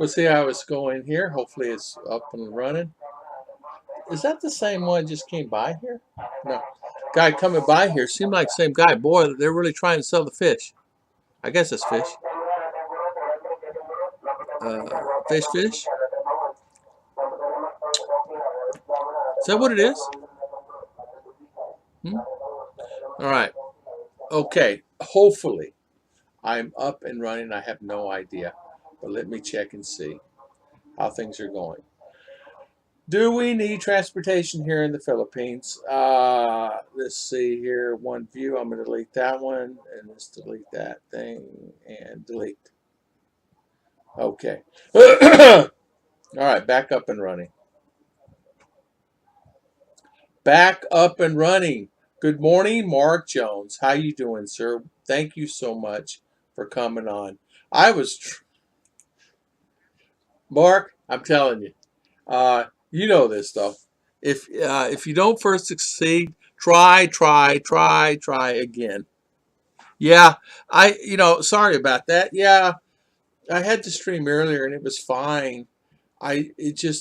We'll see how it's going here. Hopefully it's up and running. Is that the same one just came by here? No. Guy coming by here seemed like the same guy. Boy, they're really trying to sell the fish. I guess it's fish. Fish. Is that what it is? Hmm? All right. Okay. Hopefully I'm up and running. I have no idea. But let me check and see how things are going. Do we need transportation here in the Philippines? Let's see here. One view. I'm going to delete that one and let's delete that thing and delete. Okay. All right. Back up and running. Back up and running. Good morning, Mark Jones. How you doing, sir? Thank you so much for coming on. I was, Mark. I'm telling you. You know this stuff. If you don't first succeed, try again. Yeah, sorry about that. Yeah, I had to stream earlier and it was fine. I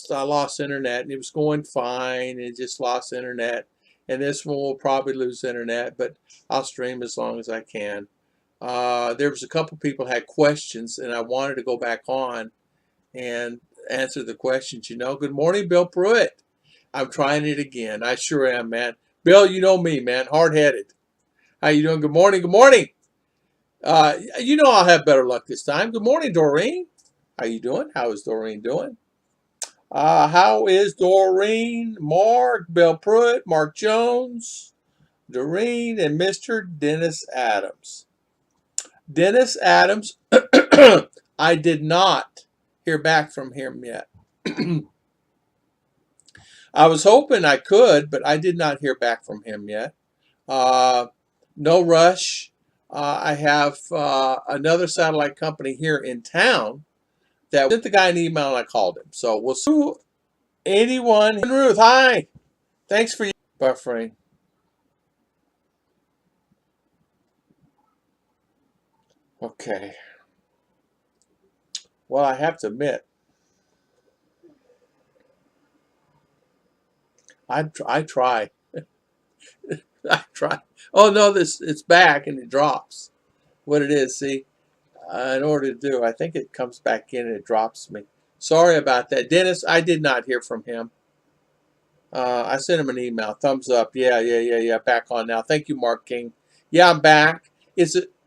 lost internet and it was going fine. It just lost internet, and this one will probably lose internet, but I'll stream as long as I can. There was a couple people had questions and I wanted to go back on and answer the questions. Good morning, Bill Pruitt. I'm trying it again. I sure am, man. Bill, you know me, man. Hard-headed. How you doing? Good morning. Good morning. I'll have better luck this time. Good morning, Doreen. How you doing? How is Doreen doing? How is Doreen? Mark, Bill Pruitt, Mark Jones, Doreen, and Mr. Dennis Adams. Dennis Adams, I did not hear back from him yet. I was hoping I could, but I did not hear back from him yet. No rush. I have another satellite company here in town that sent the guy an email and I called him. So we'll see. Anyone? Ruth, hi. Thanks for buffering. Okay. Well, I have to admit, I try. I try. Oh no, it's back and it drops. What it is, see, in order to do, I think it comes back in and it drops me. Sorry about that, Dennis. I did not hear from him. I sent him an email. Thumbs up. Yeah. Back on now. Thank you, Mark King. Yeah, I'm back.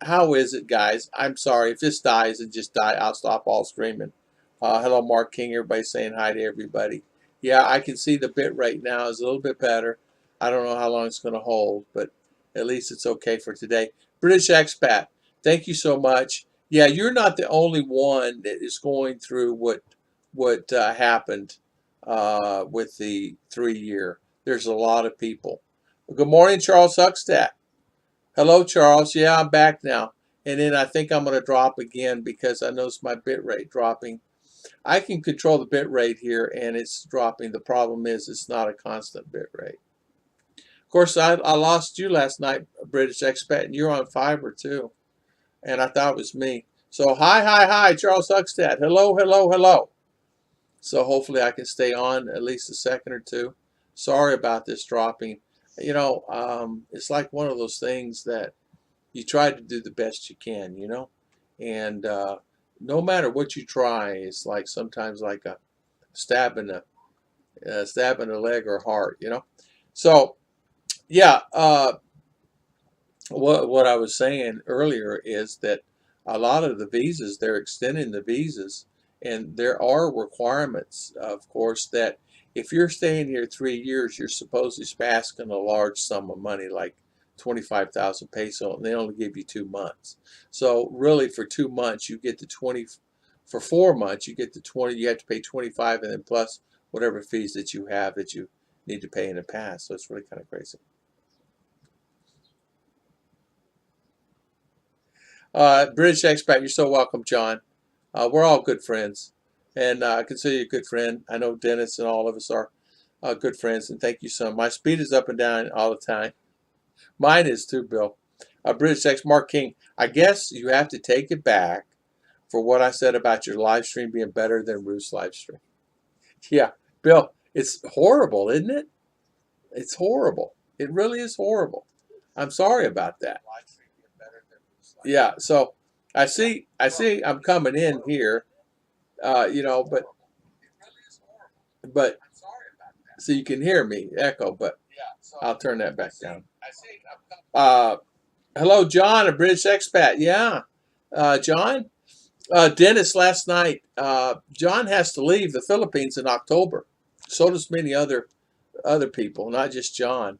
How is it, guys? I'm sorry if this dies. It just die. I'll stop all streaming. Hello, Mark King. Everybody saying hi to everybody. Yeah, I can see the bit rate now is a little bit better. I don't know how long it's going to hold, but at least it's okay for today. British expat, thank you so much. Yeah, you're not the only one that is going through what happened with the 3 year. There's a lot of people. Good morning, Charles Huckstadt. Hello, Charles. Yeah, I'm back now. And then I think I'm going to drop again because I noticed my bit rate dropping. I can control the bit rate here and it's dropping. The problem is it's not a constant bit rate. Of course, I lost you last night, British expat, and you're on fiber too. And I thought it was me. So hi, Charles Huckstadt. Hello. So hopefully I can stay on at least a second or two. Sorry about this dropping. It's like one of those things that you try to do the best you can, and no matter what you try, it's like sometimes like a stab in a leg or heart, So yeah, what I was saying earlier is that a lot of the visas, they're extending the visas, and there are requirements, of course, that if you're staying here 3 years, you're supposedly asking a large sum of money, like 25,000 peso, and they only give you 2 months. So really, for 2 months, you get the 20. For 4 months, you get the 20. You have to pay 25, and then plus whatever fees that you have that you need to pay in the past. So it's really kind of crazy. British expat, you're so welcome, John. We're all good friends, and I consider you a good friend. I know Dennis and all of us are good friends, and thank you so much. My speed is up and down all the time. Mine is too, Bill. British ex Mark King, I guess you have to take it back for what I said about your live stream being better than Ruth's live stream. Yeah, Bill, it's horrible, isn't it? It's horrible. It really is horrible. I'm sorry about that. Yeah, so I see I'm coming in here, but so you can hear me echo, but I'll turn that back down. Uh, hello, John, a British expat. Yeah, John. Dennis, last night, John has to leave the Philippines in October. So does many other people, not just John,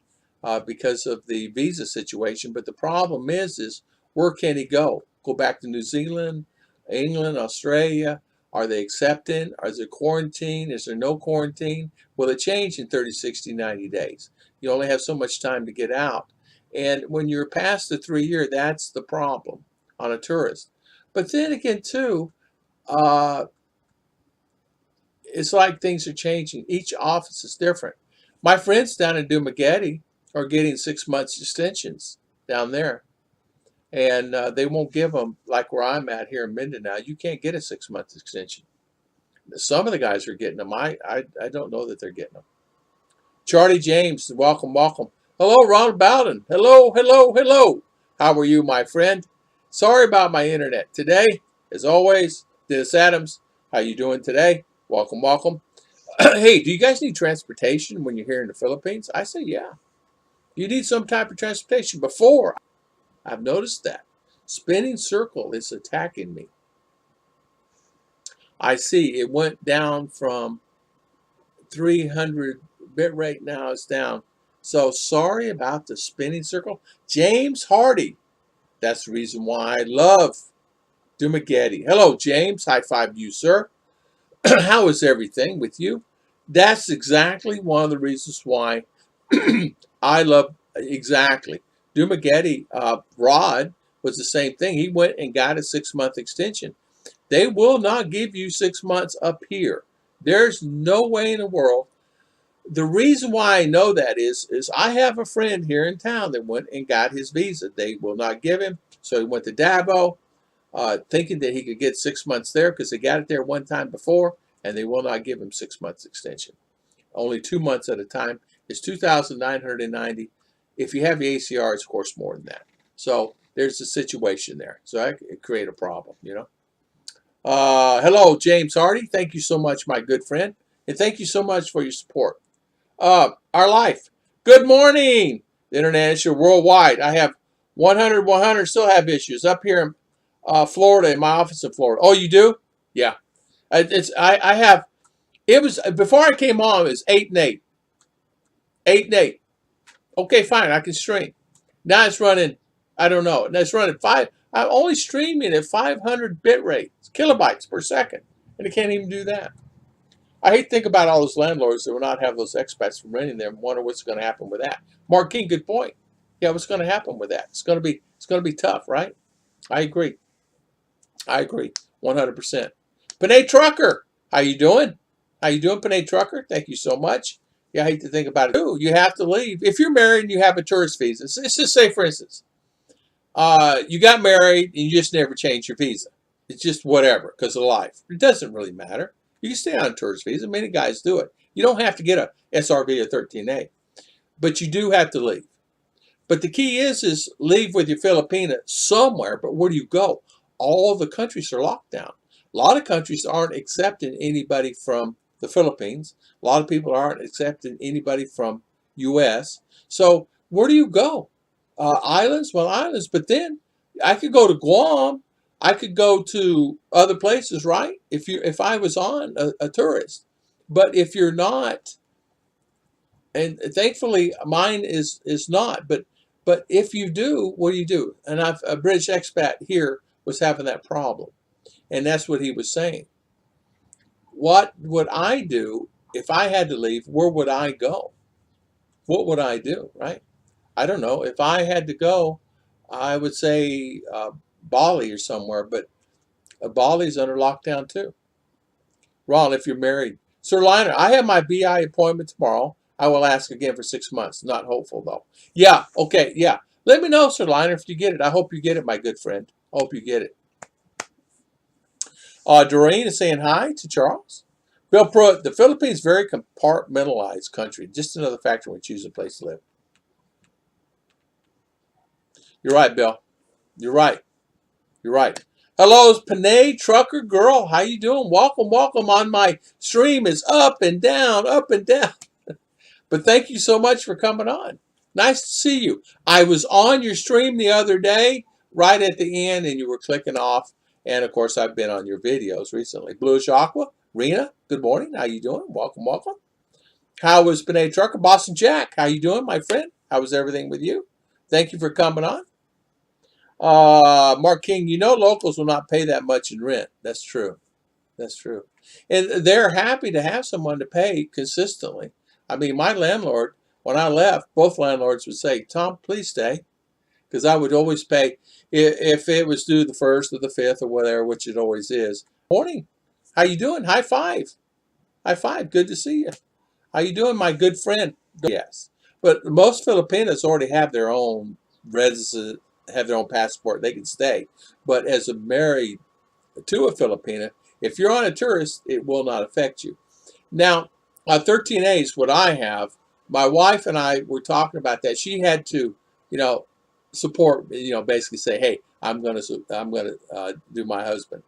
because of the visa situation. But the problem is where can he go? Go back to New Zealand, England, Australia? Are they accepting? Is there quarantine? Is there no quarantine? Will it change in 30, 60, 90 days? You only have so much time to get out. And when you're past the 3 year, that's the problem on a tourist. But then again, too, uh, it's like things are changing. Each office is different. My friends down in Dumaguete are getting 6 months extensions down there, and they won't give them like where I'm at here in Mindanao. You can't get a 6 month extension. Some of the guys are getting them. I don't know that they're getting them. Charlie James, welcome, welcome. Hello, Ronald Bowden. Hello, hello, hello. How are you, my friend? Sorry about my internet today. As always, Dennis Adams. How you doing today? Welcome, welcome. Hey, do you guys need transportation when you're here in the Philippines? I say, yeah. You need some type of transportation. Before, I've noticed that. Spinning circle is attacking me. I see it went down from 300 bit rate, now it's down. So sorry about the spinning circle. James Hardy. That's the reason why I love Dumaguete. Hello, James. High five to you, sir. How is everything with you? That's exactly one of the reasons why I love exactly. Dumaguete, Rod was the same thing. He went and got a 6 month extension. They will not give you 6 months up here. There's no way in the world. The reason why I know that is I have a friend here in town that went and got his visa. They will not give him, so he went to Davao, thinking that he could get 6 months there because they got it there one time before, and they will not give him 6 months extension. Only 2 months at a time. It's 2,990. If you have the ACR, it's of course more than that. So there's a situation there. So that could create a problem, you know. Hello, James Hardy. Thank you so much, my good friend. And thank you so much for your support. Our life. Good morning. The internet issue worldwide. I have 100 still have issues up here in Florida, in my office in Florida. Oh, you do? Yeah. I have, it was, before I came on, it was 8 and 8. 8 and 8. Okay, fine. I can stream. Now it's running, I don't know. Now it's running 5. I'm only streaming at 500 bit rate, kilobytes per second. And I can't even do that. I hate to think about all those landlords that will not have those expats from renting them. Wonder what's going to happen with that. Mark King, good point. Yeah, what's going to happen with that? It's going to be tough, right? I agree. 100%. Panay Trucker, how you doing? How you doing, Panay Trucker? Thank you so much. Yeah, I hate to think about it. Ooh, you have to leave. If you're married and you have a tourist visa, let's just say, for instance, you got married and you just never changed your visa. It's just whatever because of life. It doesn't really matter. You can stay on a tourist visa. Many guys do it. You don't have to get a SRV or 13A, but you do have to leave. But the key is leave with your filipina somewhere. But where do you go? All the countries are locked down. A lot of countries aren't accepting anybody from the Philippines. A lot of people aren't accepting anybody from U.S. So where do you go? Islands? Well, islands. But then I could go to Guam. I could go to other places, right? If I was on a tourist. But if you're not, and thankfully mine is not, but if you do, what do you do? And a British expat here was having that problem. And that's what he was saying. What would I do if I had to leave? Where would I go? What would I do, right? I don't know. If I had to go, I would say Bali or somewhere, but Bali's under lockdown too. Ron, if you're married. Sir Liner, I have my BI appointment tomorrow. I will ask again for 6 months. Not hopeful, though. Yeah, okay, yeah. Let me know, Sir Liner, if you get it. I hope you get it, my good friend. I hope you get it. Doreen is saying hi to Charles. Bill Pruitt, the Philippines is a very compartmentalized country. Just another factor when choosing a place to live. You're right, Bill. You're right. You're right. Hello, Panay Trucker Girl. How you doing? Welcome, welcome on my stream. Is up and down, up and down. But thank you so much for coming on. Nice to see you. I was on your stream the other day, right at the end, and you were clicking off. And of course, I've been on your videos recently. Bluish Aqua, Rena, good morning. How you doing? Welcome, welcome. How was Panay Trucker? Boston Jack, how you doing, my friend? How was everything with you? Thank you for coming on. Mark King, you know locals will not pay that much in rent. That's true. That's true. And they're happy to have someone to pay consistently. I mean, my landlord, when I left, both landlords would say, Tom, please stay. Because I would always pay, if it was due the 1st or the 5th or whatever, which it always is. Morning. How you doing? High five. High five. Good to see you. How you doing, my good friend? Yes. But most Filipinos already have their own residence, have their own passport. They can stay. But as a married to a Filipina, if you're on a tourist, it will not affect you. Now, 13A is what I have. My wife and I were talking about that. She had to, support, basically say, hey, I'm gonna do my husband.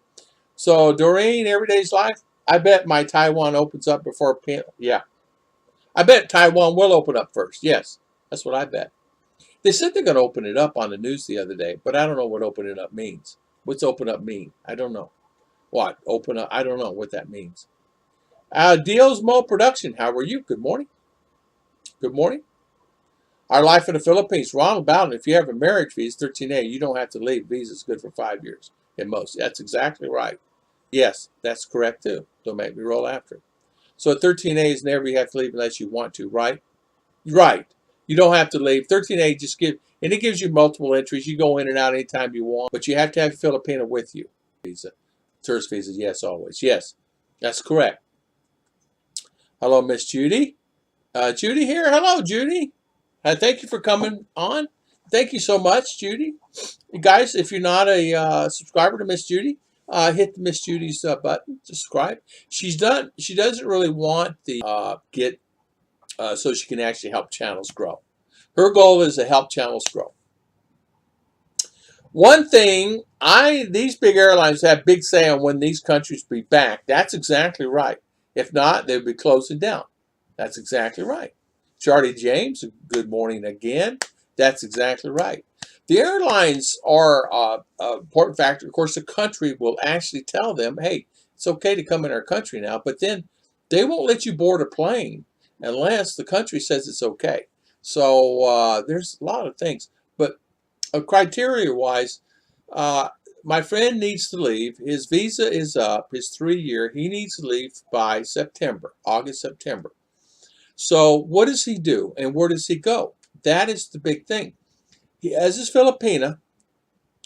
So Doreen, Everyday's Life, I bet my Taiwan opens up before, yeah. I bet Taiwan will open up first. Yes, that's what I bet. They said they're going to open it up on the news the other day, but I don't know what open it up means. What's open up mean? I don't know. What? Open up? I don't know what that means. Deals Mo Production, how are you? Good morning. Good morning. Our life in the Philippines, wrong about it. If you have a marriage visa, 13A, you don't have to leave. Visa's good for 5 years at most. That's exactly right. Yes, that's correct too. Don't make me roll after it. So 13A is never you have to leave unless you want to, right? Right. You don't have to leave. 13A just and it gives you multiple entries. You go in and out anytime you want, but you have to have a Filipina with you. Visa. Tourist visa, yes, always. Yes, that's correct. Hello, Miss Judy. Judy here. Hello, Judy. Thank you for coming on. Thank you so much, Judy. Guys, if you're not a subscriber to Miss Judy, hit Miss Judy's button, subscribe. She doesn't really want the so she can actually help channels grow. Her goal is to help channels grow. One thing, these big airlines have big say on when these countries be back. That's exactly right. If not, they'll be closing down. That's exactly right. Charlie James, good morning again. That's exactly right. The airlines are an important factor. Of course, the country will actually tell them, hey, it's okay to come in our country now, but then they won't let you board a plane unless the country says it's okay. So there's a lot of things. But criteria-wise, my friend needs to leave. His visa is up, his 3-year. He needs to leave by September, August, September. So what does he do and where does he go? That is the big thing. He has his Filipina.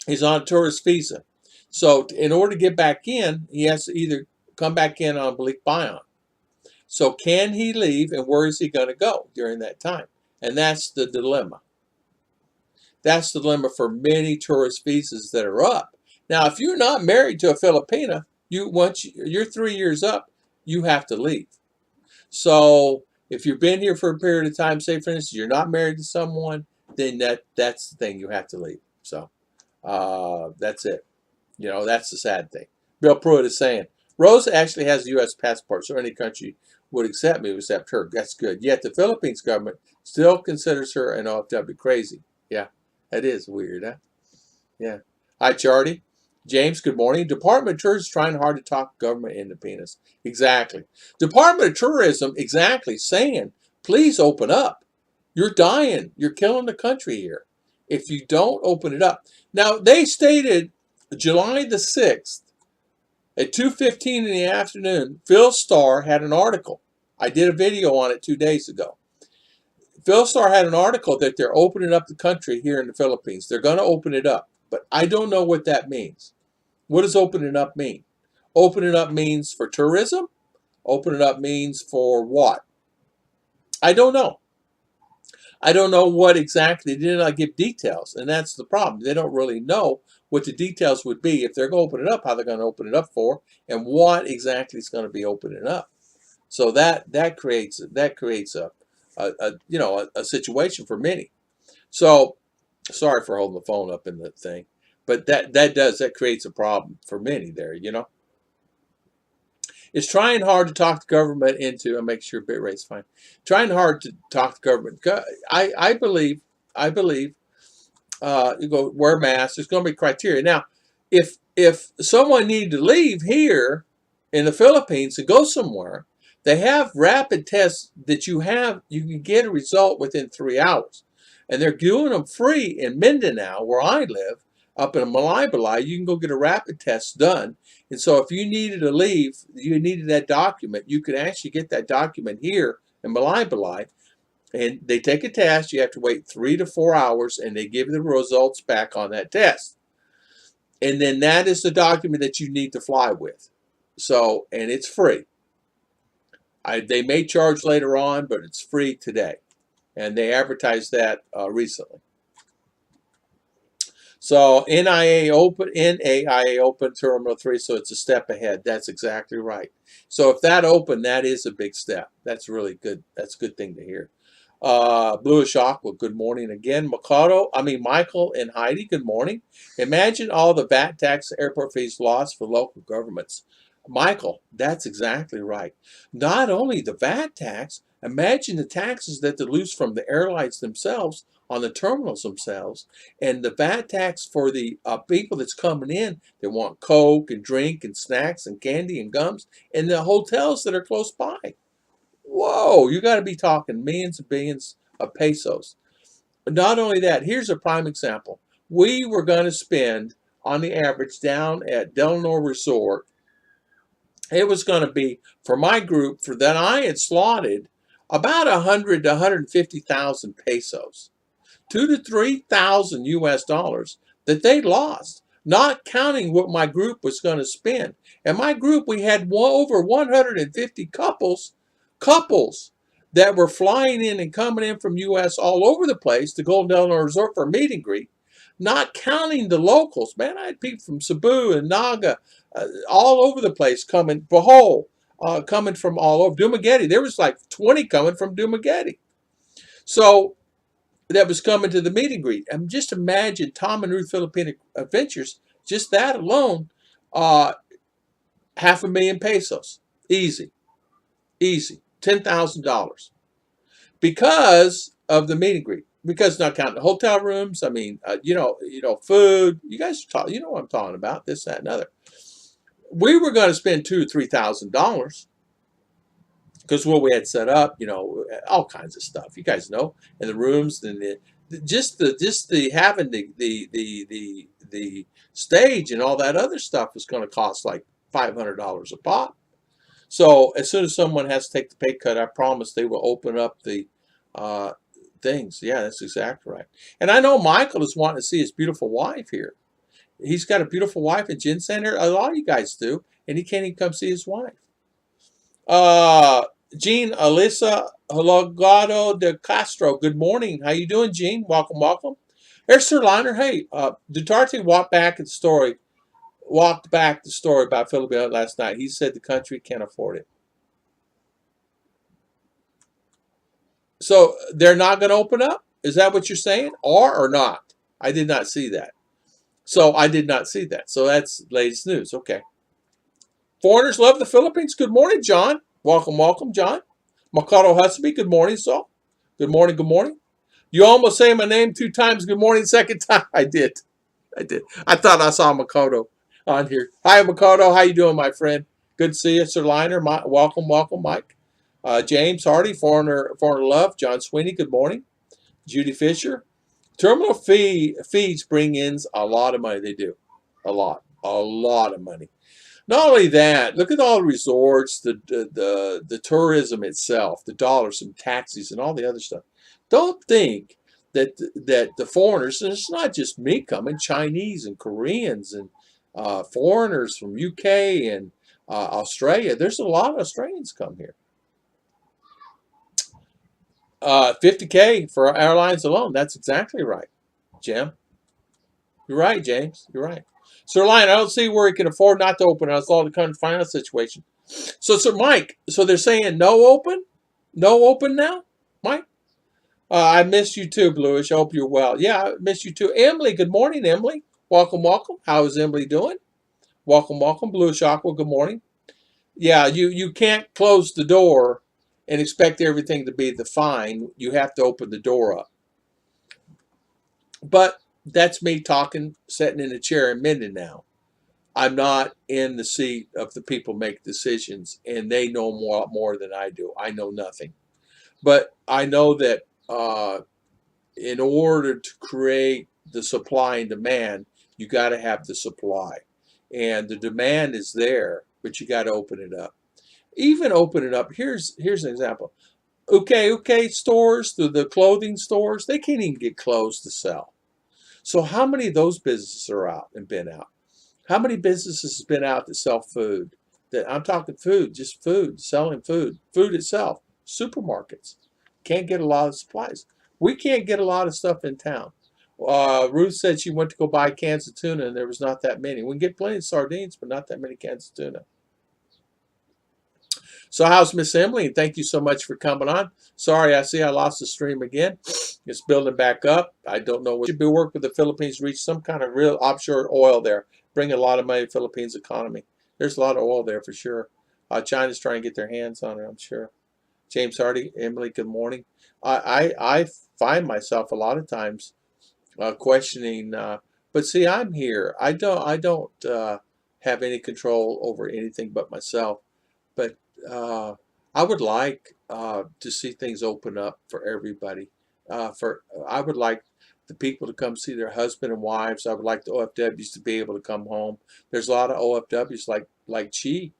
He's on a tourist visa. So in order to get back in, he has to either come back in on Balikbayan. So can he leave and where is he going to go during that time? And that's the dilemma. That's the dilemma for many tourist visas that are up. Now, if you're not married to a Filipina, once you're 3 years up, you have to leave. So if you've been here for a period of time, say for instance, you're not married to someone, then that's the thing, you have to leave. So that's it. That's the sad thing. Bill Pruitt is saying, Rose actually has a U.S. passport, so any country would accept me except her. That's good. Yet the Philippines government still considers her an OFW. Crazy. Yeah, that is weird, huh? Yeah. Hi, Charlie. James, good morning. Department of Tourism is trying hard to talk government into penis. Exactly. Department of Tourism, exactly, saying, please open up. You're dying. You're killing the country here if you don't open it up. Now, they stated July the 6th at 2:15 in the afternoon, Phil Starr had an article. I did a video on it 2 days ago. Phil Starr had an article that they're opening up the country here in the Philippines. They're going to open it up, but I don't know what that means. What does opening up mean? Opening up means for tourism? Opening up means for what? I don't know. I don't know what exactly. They did not give details, and that's the problem. They don't really know what the details would be if they're going to open it up, how they're going to open it up for, and what exactly is going to be opening up. So that creates a situation for many. So sorry for holding the phone up in the thing, but that creates a problem for many there. It's trying hard to talk the government into, and make sure bit rate's fine. Trying hard to talk the government. I believe you go wear masks. There's going to be criteria. Now, if someone needed to leave here in the Philippines to go somewhere, they have rapid tests that you can get a result within 3 hours, and they're doing them free in Mindinao, where I live, up in Balai. You can go get a rapid test done, and so if you needed to leave, you needed that document, you could actually get that document here in Balai. And they take a test. You have to wait 3 to 4 hours, and they give you the results back on that test. And then that is the document that you need to fly with. So, and it's free. They may charge later on, but it's free today. And they advertised that recently. So NAIA open Terminal 3, so it's a step ahead. That's exactly right. So if that opened, that is a big step. That's really good. That's a good thing to hear. Bluish Aqua, good morning again. Michael and Heidi, good morning. Imagine all the VAT tax airport fees lost for local governments. Michael, that's exactly right. Not only the VAT tax, imagine the taxes that they lose from the airlines themselves on the terminals themselves, and the VAT tax for the people that's coming in that want Coke and drink and snacks and candy and gums, and the hotels that are close by. Whoa, you got to be talking millions and billions of pesos. But not only that, here's a prime example. We were going to spend, on the average, down at Delnor Resort, it was going to be, for my group, for that I had slotted, about 100 to 150,000 pesos. 2 to 3,000 US dollars that they lost, not counting what my group was going to spend. And my group, we had over 150 couples that were flying in and coming in from US all over the place to Golden Delano Resort for a meet and greet, not counting the locals. Man, I had people from Cebu and Naga, all over the place coming, Bohol, coming from all over. Dumaguete, there was like 20 coming from Dumaguete. So that was coming to the meet and greet. And just imagine Tom and Ruth Filipina Adventures, just that alone, 500,000 pesos. Easy. $10,000. Because of the meet and greet. Because not counting the hotel rooms, food. You guys are talking, you know what I'm talking about, this, that, and other. We were going to spend $2,000 to $3,000 because what we had set up, all kinds of stuff. You guys know, and the rooms, and the having the stage and all that other stuff was going to cost like $500 a pop. So as soon as someone has to take the pay cut, I promise they will open up the things. Yeah, that's exactly right. And I know Michael is wanting to see his beautiful wife here. He's got a beautiful wife in Gin Center. A lot of you guys do, and he can't even come see his wife. Jean Alyssa Halogado de Castro. Good morning. How you doing, Jean? Welcome. There's Sir Liner. Hey, Duterte walked back the story about Philippines last night. He said the country can't afford it. So they're not going to open up? Is that what you're saying? Or not? I did not see that. So that's latest news. Okay. Foreigners love the Philippines. Good morning, John. Welcome, John. Makaro Husby, good morning, so. Good morning. You almost say my name 2 times. Good morning, second time. I did. I thought I saw Makoto on here. Hi, Makoto. How you doing, my friend? Good to see you, Sir Liner. Welcome, Mike. James Hardy, Foreigner Love. John Sweeney, good morning. Judy Fisher. Terminal fees bring in a lot of money. They do. A lot of money. Not only that, look at all the resorts, the tourism itself, the dollars and taxis and all the other stuff. Don't think that the foreigners, and it's not just me coming, Chinese and Koreans and foreigners from UK and Australia. There's a lot of Australians come here. 50K for our airlines alone. That's exactly right, Jim. You're right, James. You're right. Sir Lion, I don't see where he can afford not to open. I was all the current finance situation. So, Sir Mike, so they're saying no open? No open now? Mike? I missed you too, Bluish. I hope you're well. Yeah, I missed you too. Emily, good morning, Emily. Welcome, welcome. How is Emily doing? Welcome, welcome. Bluish Aqua, good morning. Yeah, you can't close the door and expect everything to be the fine. You have to open the door up. But that's me talking, sitting in a chair in Mindinao. I'm not in the seat of the people make decisions, and they know more than I do. I know nothing. But I know that in order to create the supply and demand, you got to have the supply. And the demand is there, but you got to open it up. Even open it up. Here's an example. Okay, stores, the clothing stores, they can't even get clothes to sell. So how many of those businesses are out and been out? How many businesses have been out that sell food? That I'm talking food, just food, selling food itself. Supermarkets can't get a lot of supplies. We can't get a lot of stuff in town. Ruth said she went to go buy cans of tuna, and there was not that many. We can get plenty of sardines, but not that many cans of tuna. So how's Miss Emily? Thank you so much for coming on. Sorry, I see I lost the stream again. It's building back up. I don't know what should be work with the Philippines reach some kind of real offshore oil there. Bring a lot of money to the Philippines economy. There's a lot of oil there for sure. China's trying to get their hands on it, I'm sure. James Hardy, Emily, good morning. I find myself a lot of times questioning, but see, I'm here. I don't have any control over anything but myself. But I would like to see things open up for everybody. I would like the people to come see their husband and wives. I would like the OFWs to be able to come home. There's a lot of OFWs like she.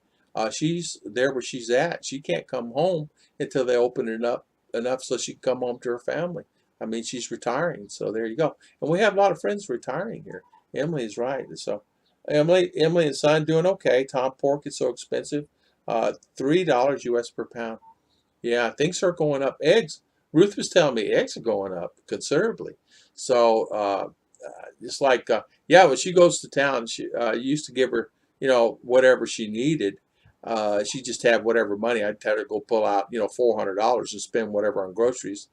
She's there where she's at. She can't come home until they open it up enough so she can come home to her family. I mean, she's retiring, so there you go. And we have a lot of friends retiring here. Emily's right. So Emily and son doing okay. Tom pork is so expensive. $3 US per pound. Yeah, things are going up. Eggs. Ruth was telling me eggs are going up considerably. So it's like yeah, when she goes to town, she used to give her whatever she needed. She just had whatever money. I'd tell her to go pull out $400 and spend whatever on groceries.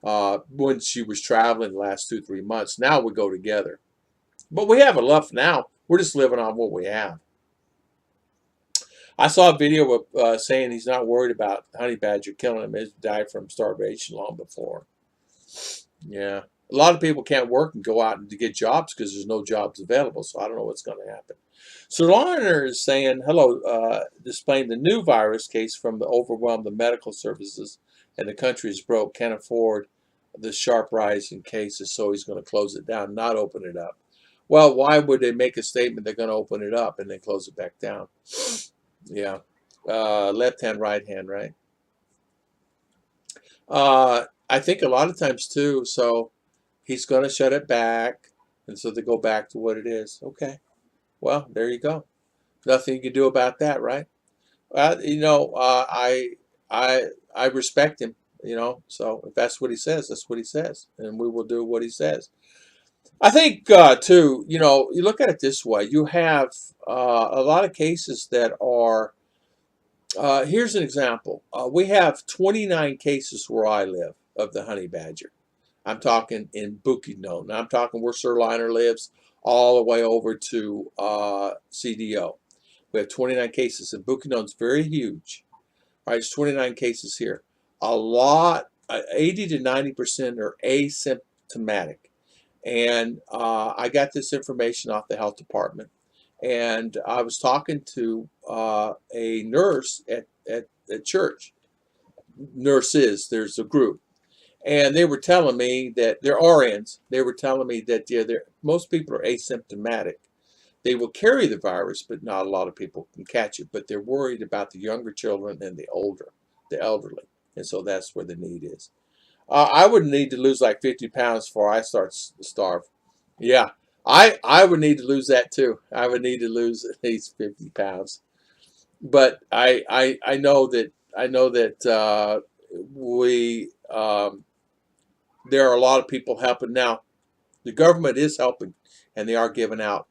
When she was traveling the last 2-3 months, now we go together. But we have enough now. We're just living on what we have. I saw a video of saying he's not worried about honey badger killing him. He's died from starvation long before. Yeah. A lot of people can't work and go out and to get jobs because there's no jobs available. So I don't know what's going to happen. Sir Lorner is saying, hello, displaying the new virus case from the overwhelmed the medical services and the country is broke, can't afford the sharp rise in cases, so he's going to close it down, not open it up. Well, why would they make a statement they're going to open it up and then close it back down? Yeah. Left hand, right hand, right? I think a lot of times too, so he's going to shut it back, and so they go back to what it is. Okay. Well, there you go. Nothing you can do about that, right? I respect him, so if that's what he says, that's what he says, and we will do what he says. I think, too, you look at it this way. You have a lot of cases that are, here's an example. We have 29 cases where I live of the honey badger. I'm talking in Bukidnon. I'm talking where Sir Liner lives, all the way over to CDO. We have 29 cases, and Bukidnon's very huge. All right, it's 29 cases here. A lot, 80 to 90% are asymptomatic. And I got this information off the health department. And I was talking to a nurse at church. Nurses, there's a group. And they were telling me that they're RNs. They were telling me that most people are asymptomatic. They will carry the virus, but not a lot of people can catch it. But they're worried about the younger children and the elderly. And so that's where the need is. I would need to lose like 50 pounds before I start to starve. Yeah, I would need to lose that too. I would need to lose at least 50 pounds. But I know that we there are a lot of people helping now. The government is helping and they are giving out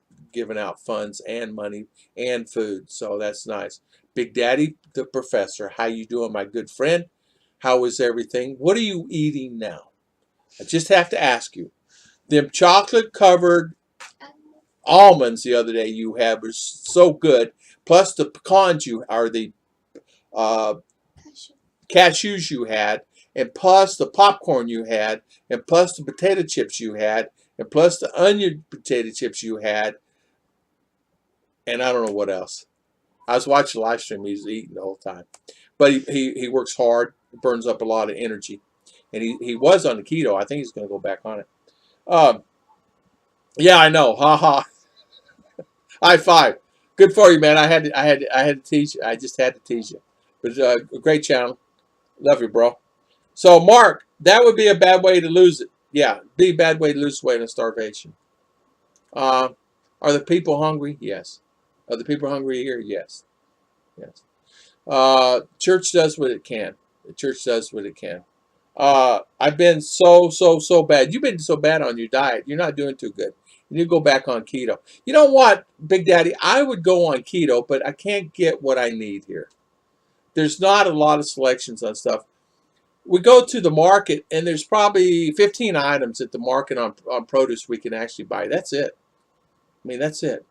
funds and money and food. So that's nice. Big Daddy, the professor, how you doing, my good friend? How is everything? What are you eating now? I just have to ask you. Them chocolate covered almonds the other day you had was so good. Plus the pecans you are the uh, cashews you had, and plus the popcorn you had, and plus the potato chips you had, and plus the onion potato chips you had, and I don't know what else. I was watching the live stream. He was eating the whole time, but he works hard, burns up a lot of energy, and he was on the keto. I think he's going to go back on it. Um, yeah, I know. Ha ha. High five. Good for you, man. I had to teach you. I just had to teach you. But a great channel. Love you, bro. So, Mark, that would be a bad way to lose it. Yeah, be a bad way to lose weight on starvation. Uh, are the people hungry? Yes. Are the people hungry here? Yes. Yes. Church does what it can. The church does what it can. I've been so bad. You've been so bad on your diet. You're not doing too good. You need to go back on keto. You know what, Big Daddy? I would go on keto, but I can't get what I need here. There's not a lot of selections on stuff. We go to the market, and there's probably 15 items at the market on produce we can actually buy. That's it. I mean, that's it.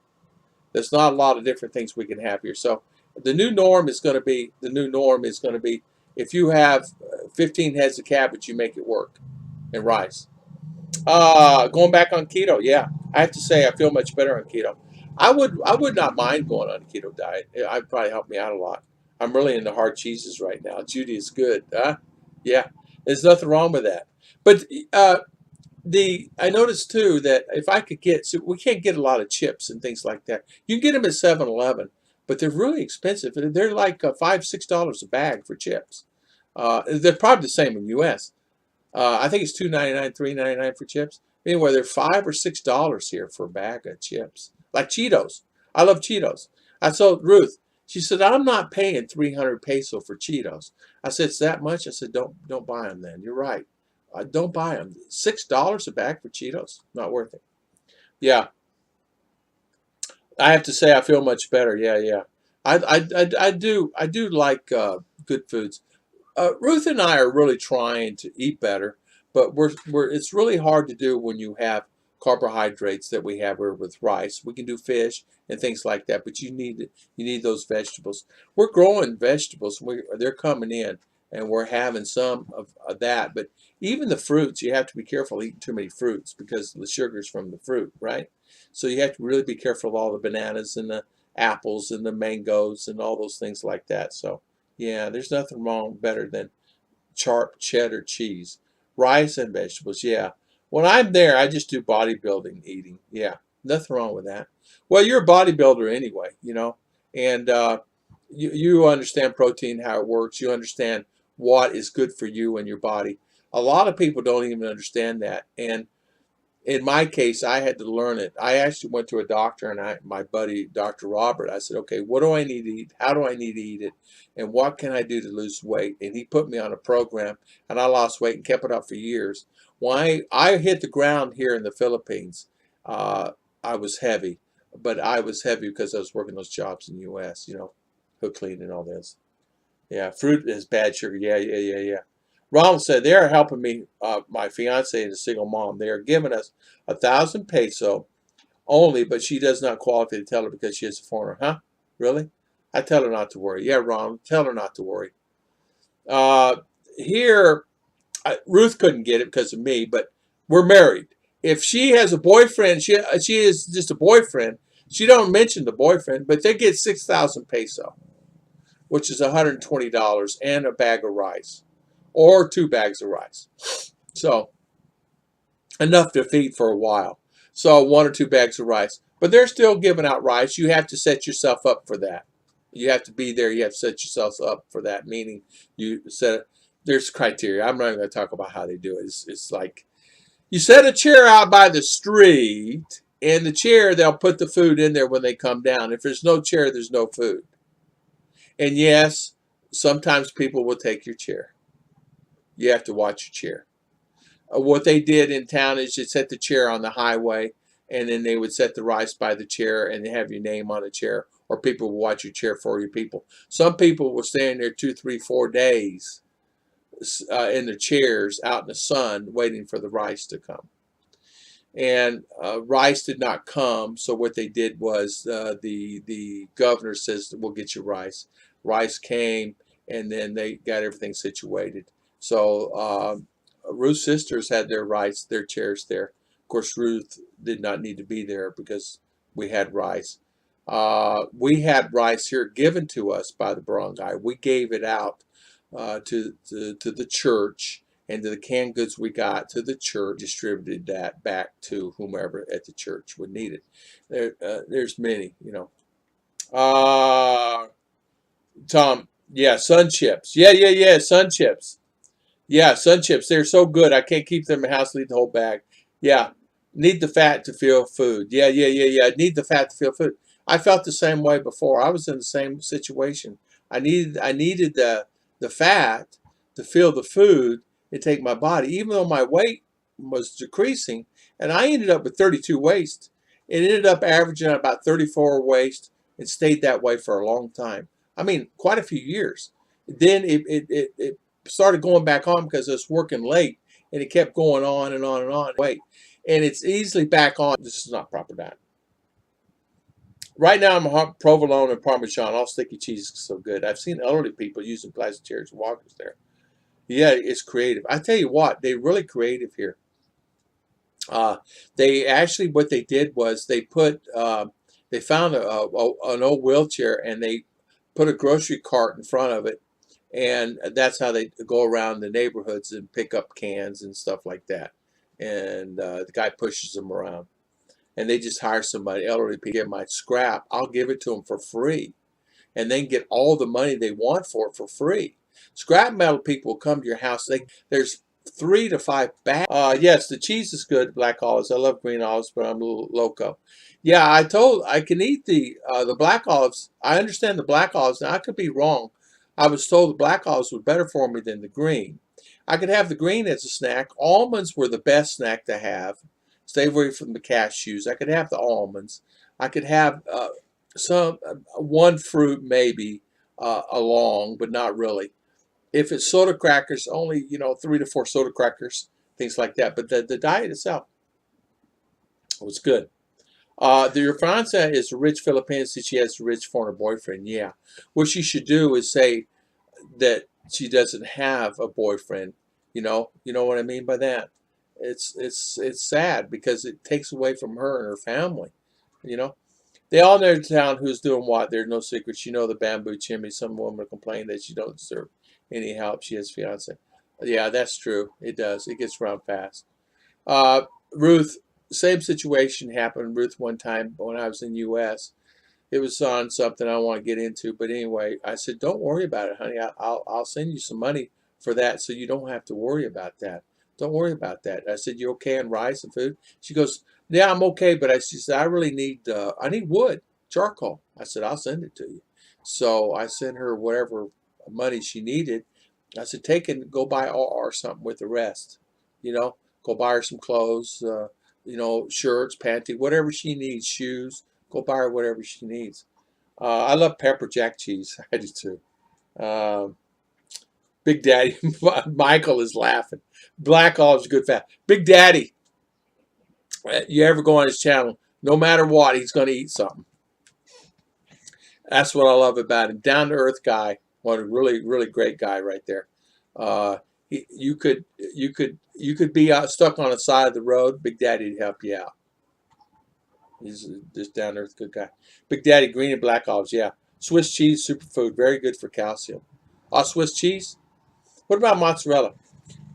There's not a lot of different things we can have here. So the new norm is going to be if you have 15 heads of cabbage, you make it work, and rice. Going back on keto, yeah, I have to say I feel much better on keto. I would not mind going on a keto diet. I'd probably help me out a lot. I'm really into hard cheeses right now. Judy is good, huh? Yeah, there's nothing wrong with that. But I noticed too that if I could so we can't get a lot of chips and things like that. You can get them at 7-Eleven, but they're really expensive. They're like $5-6 a bag for chips. They're probably the same in U.S. I think it's $2.99, $3.99 for chips. Anyway, they're $5 or $6 here for a bag of chips, like Cheetos. I love Cheetos. I told Ruth. She said, "I'm not paying 300 peso for Cheetos." I said, "It's that much?" I said, "Don't buy them then. You're right. Don't buy them. $6 a bag for Cheetos, not worth it." Yeah, I have to say I feel much better. Yeah, yeah. I do like good foods. Ruth and I are really trying to eat better, but it's really hard to do when you have carbohydrates that we have here with rice. We can do fish and things like that, but you need those vegetables. We're growing vegetables. They're coming in, and we're having some of that. But even the fruits, you have to be careful eating too many fruits because the sugar's from the fruit, right? So you have to really be careful of all the bananas and the apples and the mangoes and all those things like that. So. Yeah, there's nothing wrong better than sharp cheddar cheese. Rice and vegetables, yeah. When I'm there, I just do bodybuilding eating. Yeah, nothing wrong with that. Well, you're a bodybuilder anyway, and you understand protein, how it works. You understand what is good for you and your body. A lot of people don't even understand that. And in my case, I had to learn it. I actually went to a doctor, and my buddy, Dr. Robert, I said, "Okay, what do I need to eat? How do I need to eat it? And what can I do to lose weight?" And he put me on a program, and I lost weight and kept it up for years. When I hit the ground here in the Philippines, uh, I was heavy, but I was heavy because I was working those jobs in the U.S., hook clean and all this. Yeah, fruit is bad sugar. Yeah, yeah, yeah, yeah. Ronald said they are helping me, my fiance and a single mom. They are giving us 1,000 peso only, but she does not qualify to tell her because she is a foreigner. Huh? Really? I tell her not to worry. Yeah, Ronald, tell her not to worry. Uh, Here, Ruth couldn't get it because of me, but we're married. If she has a boyfriend, she is just a boyfriend. She don't mention the boyfriend, but they get 6,000 peso, which is $120 and a bag of rice or 2 bags of rice. So enough to feed for a while. So 1 or 2 bags of rice. But they're still giving out rice. You have to set yourself up for that. You have to be there. You have to set yourself up for that, meaning there's criteria. I'm not even going to talk about how they do it. It's like you set a chair out by the street, and the chair, they'll put the food in there when they come down. If there's no chair, there's no food. And yes, sometimes people will take your chair. You have to watch your chair. What they did in town is just set the chair on the highway, and then they would set the rice by the chair and have your name on the chair, or people would watch your chair for you people. Some people were staying there 2, 3, 4 days in the chairs out in the sun waiting for the rice to come. And rice did not come, so what they did was the governor says, we'll get you rice. Rice came, and then they got everything situated. So Ruth's sisters had their rice, their chairs there. Of course, Ruth did not need to be there because we had rice. We had rice here given to us by the barangay. We gave it out to the church, and to the canned goods we got to the church, distributed that back to whomever at the church would need it. There's many, you know. Tom, yeah, sun chips. Yeah, sun chips. Yeah, sun chips. They're so good. I can't keep them in the house, leave the whole bag. Yeah, need the fat to feel food. Yeah. Need the fat to feel food. I felt the same way before. I was in the same situation. I needed the fat to feel the food and take my body, even though my weight was decreasing, and I ended up with 32 waist. It ended up averaging at about 34 waist and stayed that way for a long time. I mean, quite a few years. Then it started going back on because I was working late, and it kept going on and on and on. Wait, and it's easily back on. This is not proper diet. Right now, I'm a provolone and parmesan. All sticky cheese is so good. I've seen elderly people using plastic chairs and walkers there. Yeah, it's creative. I tell you what, they're really creative here. They actually, what they did was they found an old wheelchair, and they put a grocery cart in front of it, and that's how they go around the neighborhoods and pick up cans and stuff like that. And the guy pushes them around, and they just hire somebody, elderly people, get my scrap. I'll give it to them for free, and then get all the money they want for it for free. Scrap metal people will come to your house. There's 3 to 5 bags. Yes, the cheese is good, black olives. I love green olives, but I'm a little loco. Yeah, I can eat the black olives. I understand the black olives. Now, I could be wrong. I was told the black olives were better for me than the green. I could have the green as a snack. Almonds were the best snack to have. Stay away from the cashews. I could have the almonds. I could have one fruit maybe along, but not really. If it's soda crackers, only 3 to 4 soda crackers, things like that. But the diet itself was good. The fiance is a rich Filipino, since she has a rich foreigner boyfriend. Yeah, what she should do is say that she doesn't have a boyfriend. You know what I mean by that. It's sad because it takes away from her and her family. You know. They all know in town who's doing what. There's no secrets. You know the bamboo chimney. Some woman complain that she don't deserve any help. She has a fiance. Yeah, that's true. It does. It gets around fast. Ruth, same situation happened. Ruth, one time when I was in U.S., it was on something I don't want to get into. But anyway, I said, don't worry about it, honey. I'll send you some money for that so you don't have to worry about that. Don't worry about that. I said, you okay on rice and food? She goes, yeah, I'm okay, but she said, I need wood, charcoal. I said, I'll send it to you. So I sent her whatever money she needed. I said, take it and go buy or something with the rest. Go buy her some clothes, shirts, panty, whatever she needs, shoes. Go buy her whatever she needs. I love pepper jack cheese. I do too. Big Daddy, Michael is laughing. Black olives, good fat. Big Daddy, you ever go on his channel, no matter what, he's going to eat something. That's what I love about him. Down to earth guy. What a really, really great guy right there. You could be stuck on the side of the road. Big Daddy'd help you out. He's just down to earth good guy. Big Daddy, green and black olives. Yeah. Swiss cheese, superfood, very good for calcium. Swiss cheese. What about mozzarella?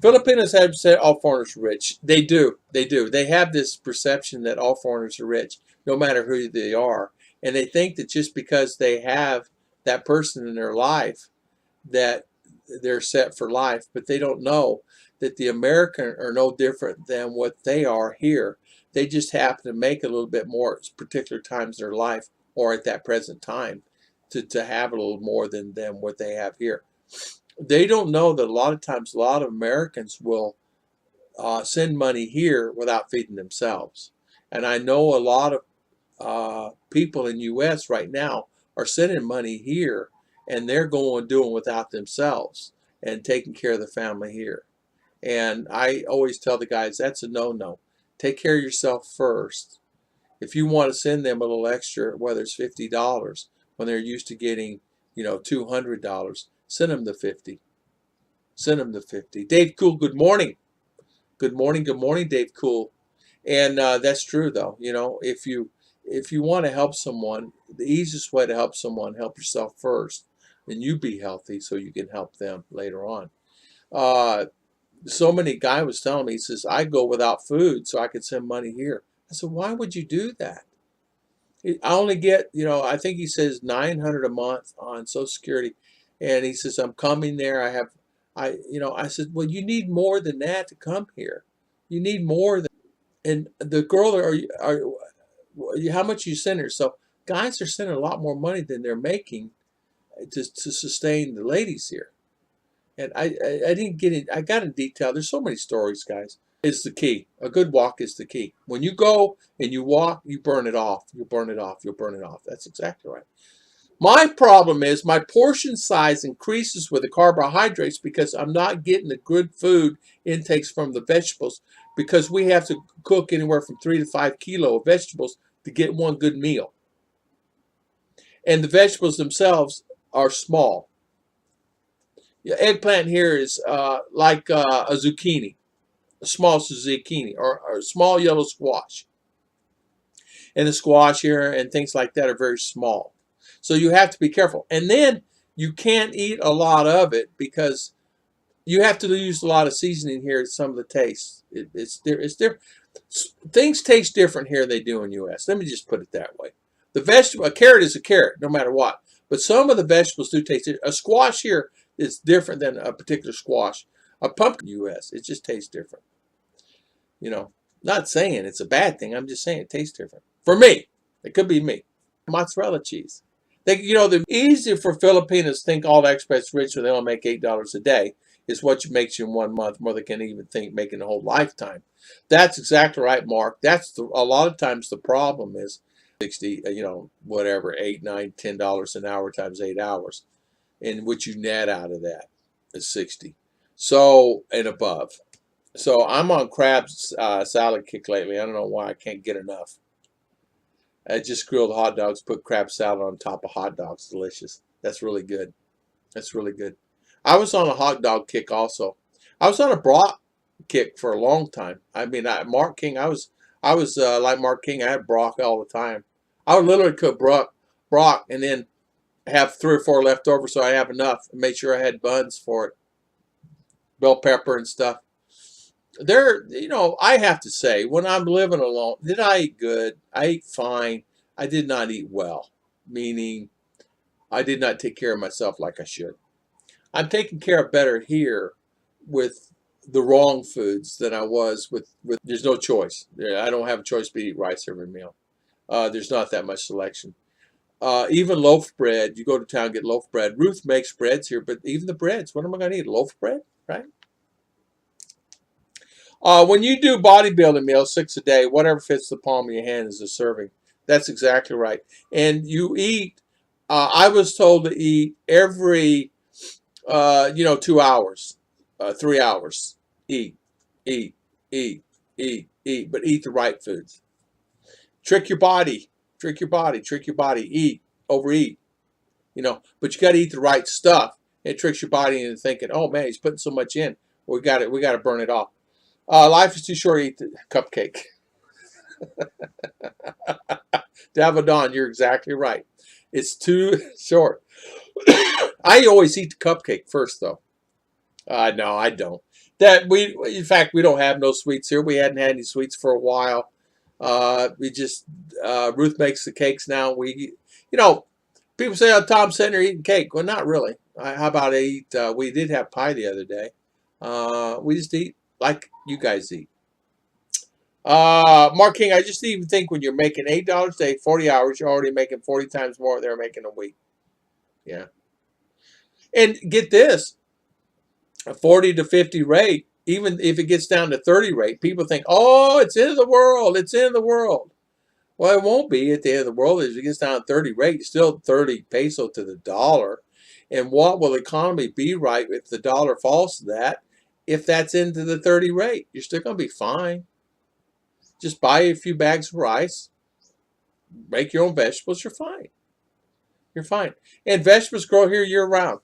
Filipinos have said all foreigners are rich. They do. They have this perception that all foreigners are rich, no matter who they are. And they think that just because they have that person in their life, that they're set for life. But they don't know that the American are no different than what they are here. They just happen to make a little bit more at particular times in their life, or at that present time, to have a little more than what they have here. They don't know that a lot of times a lot of Americans will send money here without feeding themselves. And I know a lot of people in U.S. right now are sending money here, and they're doing without themselves and taking care of the family here. And I always tell the guys, that's a no-no. Take care of yourself first. If you want to send them a little extra, whether it's $50 when they're used to getting, $200, send them the 50. Send them the 50. Dave Cool, good morning. Good morning, Dave Cool. And that's true, though. If you want to help someone, the easiest way to help someone, help yourself first, and you be healthy so you can help them later on. So many guy was telling me, he says, I go without food so I can send money here. I said, why would you do that? I only get, I think he says 900 a month on Social Security, and he says, I'm coming there. I said, well, you need more than that to come here. You need more than, and the girl, how much you send her? So guys are sending a lot more money than they're making to sustain the ladies here. And I didn't get it. I got in detail. There's so many stories, guys. Is the key. A good walk is the key. When you go and you walk, you burn it off. You'll burn it off. You'll burn it off. That's exactly right. My problem is my portion size increases with the carbohydrates because I'm not getting the good food intakes from the vegetables, because we have to cook anywhere from 3 to 5 kilo of vegetables to get one good meal. And the vegetables themselves are small. Eggplant here is like a zucchini, a small zucchini, or a small yellow squash. And the squash here and things like that are very small. So you have to be careful. And then you can't eat a lot of it because you have to use a lot of seasoning here to some of the taste. It's different. Things taste different here than they do in the U.S. Let me just put it that way. The vegetable, a carrot is a carrot, no matter what. But some of the vegetables do taste different. A squash here is different than a particular squash. A pumpkin in the U.S., it just tastes different. Not saying it's a bad thing. I'm just saying it tastes different. For me, it could be me. Mozzarella cheese. The easy for Filipinos to think all the expats rich when they only make $8 a day is what makes you in 1 month more than can even think making a whole lifetime. That's exactly right, Mark. That's a lot of times the problem is 60, whatever, $8, $9, $10 an hour times 8 hours, and what you net out of that is 60. So and above. So I'm on crab salad kick lately. I don't know why I can't get enough. I just grilled hot dogs, put crab salad on top of hot dogs. Delicious. That's really good. That's really good. I was on a hot dog kick also. I was on a broth kick for a long time. I mean, Mark King. I was like Mark King. I had broth all the time. I would literally cook broth and then have 3 or 4 left over, so I have enough, and make sure I had buns for it, bell pepper and stuff. I have to say, when I'm living alone, did I eat good? I ate fine. I did not eat well, meaning I did not take care of myself like I should. I'm taking care of better here with the wrong foods than I was with there's no choice. I don't have a choice but eat rice every meal. There's not that much selection. Even loaf bread, you go to town and get loaf bread. Ruth makes breads here, but even the breads, what am I going to eat? Loaf bread, right? When you do bodybuilding meals, 6 a day, whatever fits the palm of your hand is a serving. That's exactly right. And you eat, I was told to eat every, 2 hours, 3 hours. Eat, eat, eat, eat, eat, but eat the right foods. Trick your body, trick your body, trick your body. Eat, overeat, but you got to eat the right stuff. It tricks your body into thinking, oh man, he's putting so much in. We got to burn it off. Life is too short to eat the cupcake. Davadon, you're exactly right. It's too short. I always eat the cupcake first, though. No, I don't. In fact, we don't have no sweets here. We hadn't had any sweets for a while. Ruth makes the cakes now. People say, oh, Tom's sitting there eating cake. Well, not really. How about I eat? We did have pie the other day. We just eat like you guys eat. Mark King, I just even think when you're making $8 a day, 40 hours, you're already making 40 times more than they're making a week. Yeah. And get this, a 40 to 50 rate even if it gets down to 30 rate, people think, oh, it's in the world. It's in the world. Well, it won't be at the end of the world. If it gets down to 30 rate, it's still 30 peso to the dollar. And what will the economy be right if the dollar falls to that? If that's into the 30 rate, you're still going to be fine. Just buy a few bags of rice, make your own vegetables, you're fine. You're fine. And vegetables grow here year round.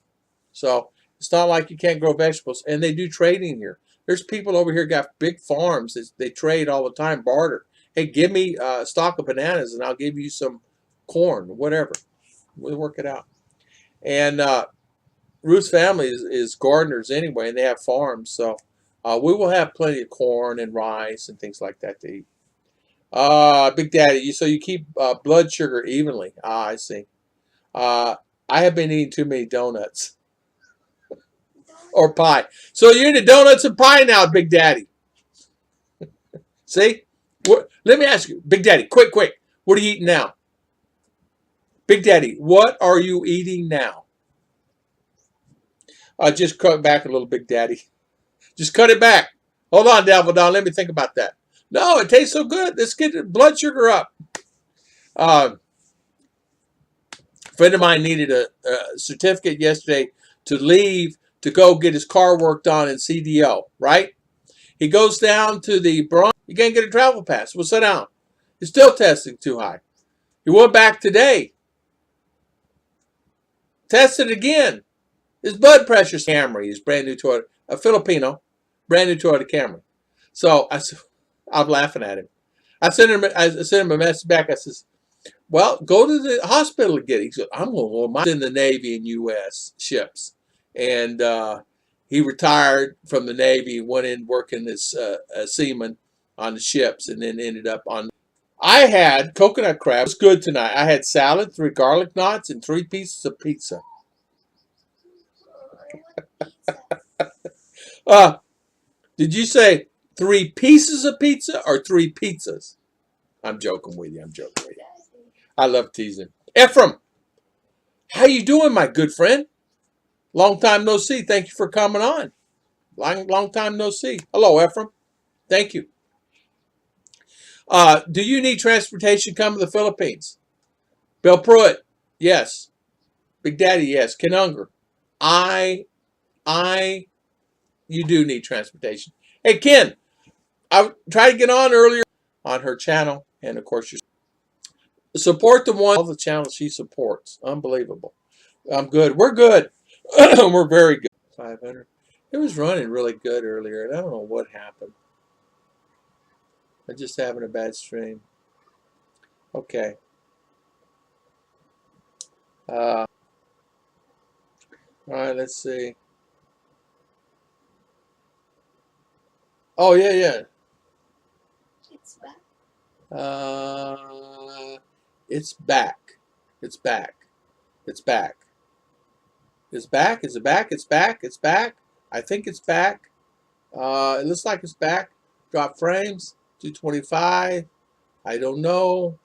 So it's not like you can't grow vegetables. And they do trading here. There's people over here got big farms. They trade all the time, barter. Hey, give me a stalk of bananas and I'll give you some corn, whatever. We'll work it out. And Ruth's family is gardeners anyway, and they have farms. So we will have plenty of corn and rice and things like that to eat. Big Daddy, so you keep blood sugar evenly. Ah, I see. I have been eating too many donuts or pie. So you're into donuts and pie now, Big Daddy. See? Let me ask you, Big Daddy, quick. What are you eating now? Big Daddy, what are you eating now? Just cut back a little, Big Daddy. Just cut it back. Hold on, Dalvadon. Let me think about that. No, it tastes so good. Let's get the blood sugar up. A friend of mine needed a certificate yesterday to leave to go get his car worked on in CDO, right? He goes down to the Bronx. You can't get a travel pass. Well, sit down. It's still testing too high. He went back today. Tested again. His blood pressure's Camry. His brand new Toyota, a Filipino, brand new Toyota Camry. So I'm laughing at him. I sent him a message back. I says, well, go to the hospital to get it. He said, I'm going to go. Mine's in the Navy and U.S. ships. And he retired from the Navy, went in working as a seaman on the ships, and then ended up on. I had coconut crab. It was good tonight. I had salad, 3 garlic knots, and 3 pieces of pizza. Did you say 3 pieces of pizza or 3 pizzas? I'm joking with you. I love teasing. Ephraim, how you doing, my good friend? Long time no see. Thank you for coming on. Long time no see. Hello, Ephraim. Thank you. Do you need transportation coming to the Philippines? Bill Pruitt, yes. Big Daddy, yes. Ken Unger, you do need transportation. Hey, Ken, I tried to get on earlier on her channel, and of course, you support the one, all the channels she supports. Unbelievable. I'm good. We're good. We're very good. 500. It was running really good earlier, and I don't know what happened. I'm just having a bad stream. Okay. All right, let's see. Oh, yeah. It's back. It's back. It's back. It's back. It's back. Is it back? It's back. It's back. I think it's back. It looks like it's back. Drop frames. 225. I don't know.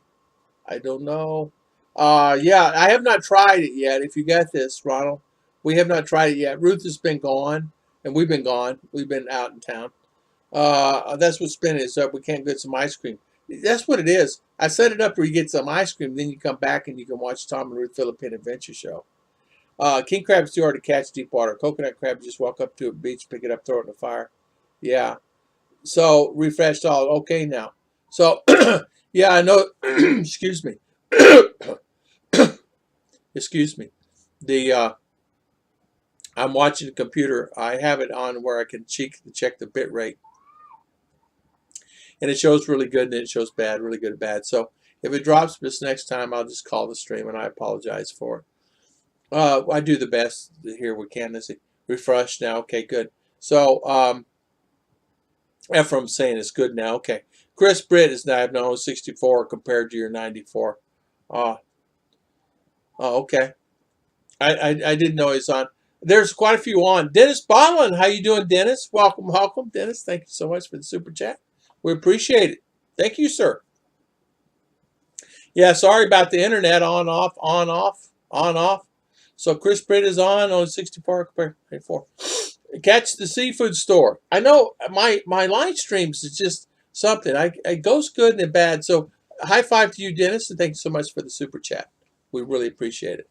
Yeah, I have not tried it yet. If you got this, Ronald, we have not tried it yet. Ruth has been gone, and we've been gone. We've been out in town. That's what spin is. So we can't get some ice cream. That's what it is. I set it up where you get some ice cream, then you come back and you can watch Tom and Ruth Philippine Adventure Show. King crab's too hard to catch deep water. Coconut crab, just walk up to a beach, pick it up, throw it in the fire. Yeah. So refreshed all okay now. So yeah, I know. Excuse me. Excuse me. I'm watching the computer. I have it on where I can check the bit rate, and it shows really good and it shows bad, really good and bad. So if it drops this next time, I'll just call the stream, and I apologize for it. I do the best here we can. Let's see. Refresh now. Okay, good. So Ephraim's saying it's good now. Okay. Chris Britt is now 64 compared to your 94. Oh, okay. I didn't know he's on. There's quite a few on. Dennis Bonlin, how you doing, Dennis? Welcome, Dennis. Thank you so much for the super chat. We appreciate it. Thank you, sir. Yeah, sorry about the internet. On, off. So Chris Britt is on 64 compared to 94. Catch the seafood store. I know my line streams is just something. It goes good and bad. So high five to you, Dennis, and thank you so much for the super chat. We really appreciate it.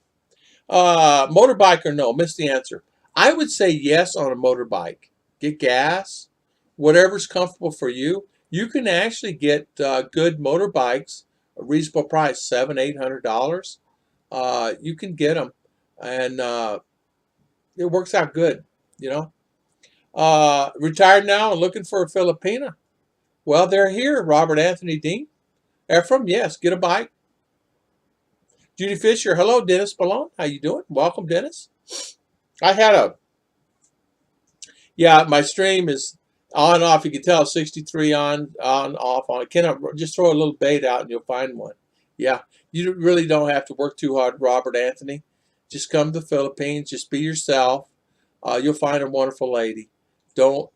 Motorbike or no? Missed the answer. I would say yes on a motorbike. Get gas, whatever's comfortable for you. You can actually get good motorbikes, a reasonable price, $700-800. You can get them, and it works out good. You know. Retired now and looking for a Filipina. Well, they're here. Robert Anthony Dean. Ephraim, yes, get a bike. Judy Fisher, hello, Dennis Malone. How you doing? Welcome, Dennis. I had my stream is on and off. You can tell 63 on, off, on. Just throw a little bait out and you'll find one. Yeah, you really don't have to work too hard, Robert Anthony. Just come to the Philippines. Just be yourself. You'll find a wonderful lady. Don't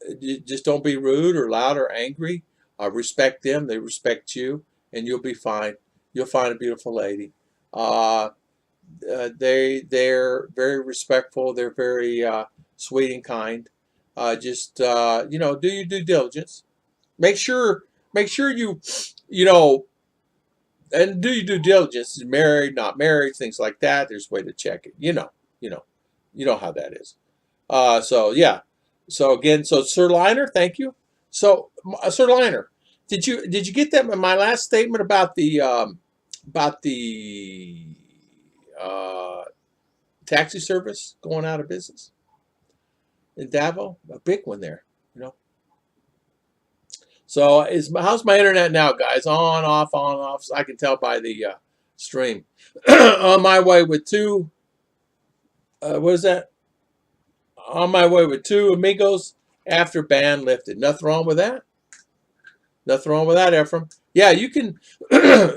be rude or loud or angry. Respect them. They respect you, and you'll be fine. You'll find a beautiful lady. They're very respectful. They're very sweet and kind. Do your due diligence. Make sure you and do your due diligence. Is married, not married, things like that. There's a way to check it. You know how that is. So again, Sir Liner, thank you. So Sir Liner, did you get that my last statement about the taxi service going out of business in Davao? A big one there, you know. So how's my internet now, guys? On, off, on, off. So I can tell by the stream. On my way with two. What is that? On my way with two amigos after ban lifted. Nothing wrong with that. Nothing wrong with that, Ephraim. Yeah, you can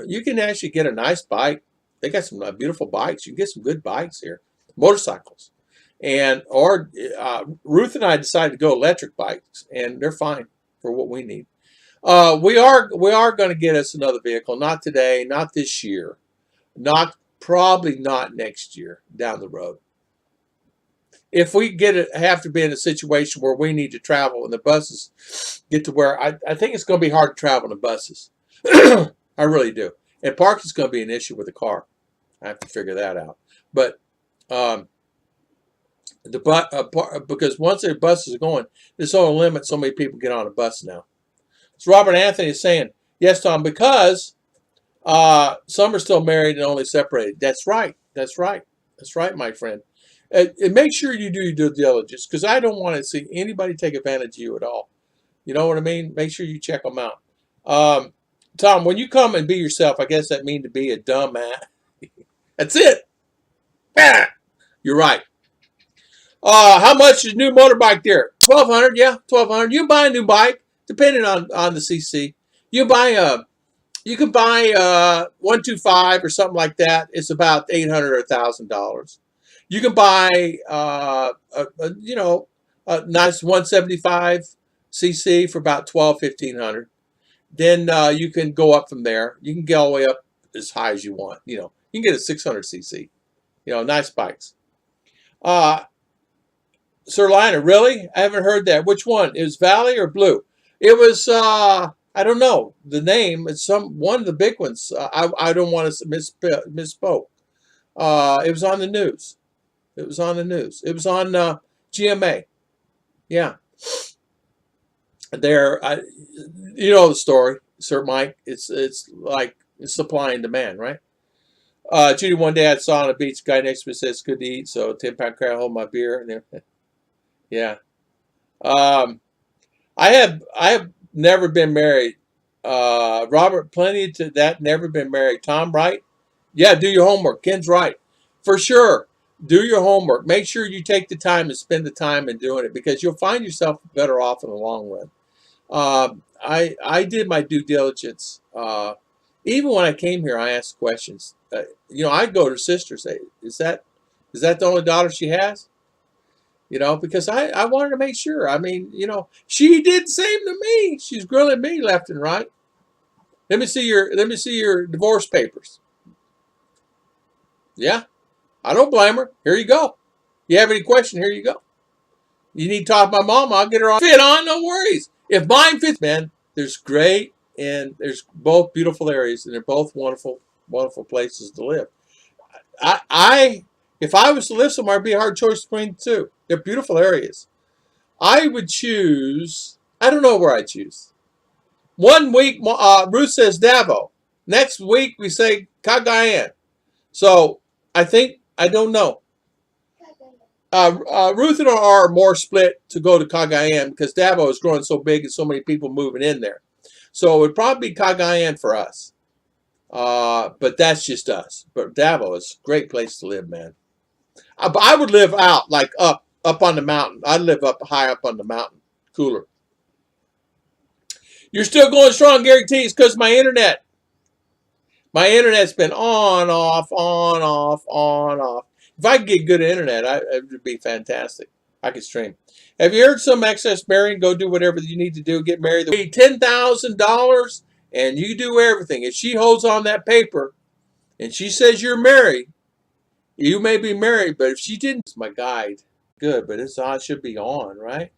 you can actually get a nice bike. They got some beautiful bikes. You can get some good bikes here, motorcycles, or Ruth and I decided to go electric bikes, and they're fine for what we need. We are going to get us another vehicle. Not today, not this year, probably not next year down the road. If we have to be in a situation where we need to travel and the buses get to where I think it's going to be hard to travel in the buses. I really do. And parking is going to be an issue with the car. I have to figure that out. But because once the buses are going, there's only a limit so many people get on a bus now. So Robert Anthony is saying, yes, Tom, because some are still married and only separated. That's right. That's right. That's right, my friend. And make sure you do your due diligence, because I don't want to see anybody take advantage of you at all. You know what I mean? Make sure you check them out. Tom, when you come and be yourself, I guess that means to be a dumbass. That's it. Ah, you're right. How much is a new motorbike there? $1,200. Yeah, $1,200. You buy a new bike, depending on the CC. You can buy 125 or something like that. It's about $800 or $1,000. You can buy a nice 175 cc for about $1,200-1,500. Then you can go up from there. You can get all the way up as high as you want. You can get a 600 cc. Nice bikes. Sir Liner, really? I haven't heard that. Which one? It was Valley or Blue? It was I don't know the name. It's one of the big ones. I don't want to misspoke. It was on the news. It was on the news. It was on GMA. Yeah. You know the story, Sir Mike. It's like supply and demand, right? Judy, one day I saw on the beach, guy next to me says, "Good to eat." So 10-pound crab, hold my beer, and then, yeah. I have never been married. Robert, plenty to that. Never been married. Tom, right? Yeah. Do your homework. Ken's right, for sure. Do your homework. Make sure you take the time and spend the time in doing it, because you'll find yourself better off in the long run. I did my due diligence. Even when I came here, I asked questions. I'd go to her sister, say, is that the only daughter she has? Because I wanted to make sure. I mean, she did the same to me. She's grilling me left and right. Let me see your divorce papers. Yeah. I don't blame her. Here you go. You have any question? Here you go. You need to talk to my mom. I'll get her on. Fit on, no worries. If mine fits, man, there's great and there's both beautiful areas, and they're both wonderful, wonderful places to live. If I was to live somewhere, it'd be a hard choice between the two. They're beautiful areas. I would choose. I don't know where I choose. One week, Ruth says Davao. Next week, we say Cagayan. So I don't know. Ruth and I are more split to go to Cagayan because Davao is growing so big and so many people moving in there. So it would probably be Cagayan for us. But that's just us. But Davao is a great place to live, man. I would live out, like up on the mountain. I'd live up high up on the mountain. Cooler. You're still going strong, Gary T. It's because of my internet. My internet's been on, off, on, off, on, off. If I could get good internet, it would be fantastic. I could stream. Have you heard some excess marrying? Go do whatever you need to do. Get married. $10,000 and you do everything. If she holds on that paper and she says you're married, you may be married, but if she didn't, it's my guide. Good, but it's on. Should be on, right?